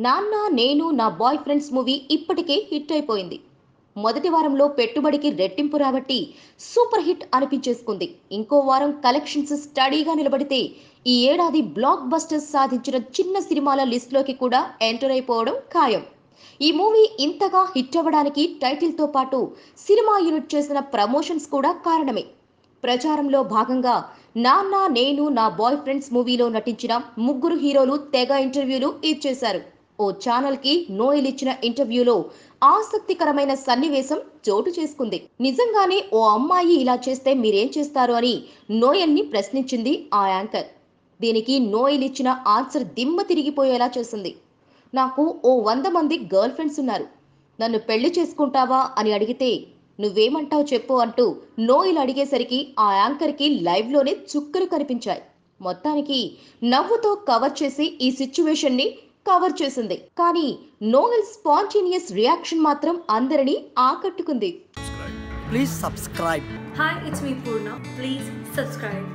నాన్న నేను నా బాయ్ ఫ్రెండ్స్ మూవీ ఇప్పటికే హిట్ అయిపోయింది. మొదటి వారంలో పెట్టుబడికి రెట్టింపు రాబట్టి సూపర్ హిట్ అనిపించేసుకుంది. ఇంకో వారం కలెక్షన్స్ స్టడీగా నిలబడితే ఈ ఏడాది బ్లాక్ బస్టర్స్ సాధించిన చిన్న సినిమాల లిస్టులోకి కూడా ఎంటర్ అయిపోవడం ఖాయం. ఈ మూవీ ఇంతగా హిట్ అవ్వడానికి టైటిల్తో పాటు సినిమా యూనిట్ చేసిన ప్రమోషన్స్ కూడా కారణమే. ప్రచారంలో భాగంగా నాన్న నేను నా బాయ్ ఫ్రెండ్స్ మూవీలో నటించిన ముగ్గురు హీరోలు తెగ ఇంటర్వ్యూలు ఇచ్చేశారు. ఓ ఛానల్కి నోయల్ ఇచ్చిన ఇంటర్వ్యూలో ఆసక్తికరమైన సన్నివేశం చోటు చేసుకుంది. నిజంగానే ఓ అమ్మాయి ఇలా చేస్తే మీరేం చేస్తారు అని నోయల్ని ప్రశ్నించింది ఆ యాంకర్. దీనికి నోయల్ ఇచ్చిన ఆన్సర్ దిమ్మ తిరిగిపోయేలా చేసింది. నాకు ఓ 100 మంది గర్ల్ ఫ్రెండ్స్ ఉన్నారు. నన్ను పెళ్లి చేసుకుంటావా అని అడిగితే నువ్వేమంటావు చెప్పు అంటూ నోయల్ అడిగేసరికి ఆ యాంకర్కి లైవ్లోనే చుక్కలు కనిపించాయి. మొత్తానికి నవ్వుతో కవర్ చేసి ఈ సిచ్యువేషన్ని కవర్ చేసింది. కానీ నోయల్ స్పాంటేనియస్ రియాక్షన్ మాత్రం అందరినీ ఆకట్టుకుంది. Please subscribe. Hi, it's me Purna. Please subscribe.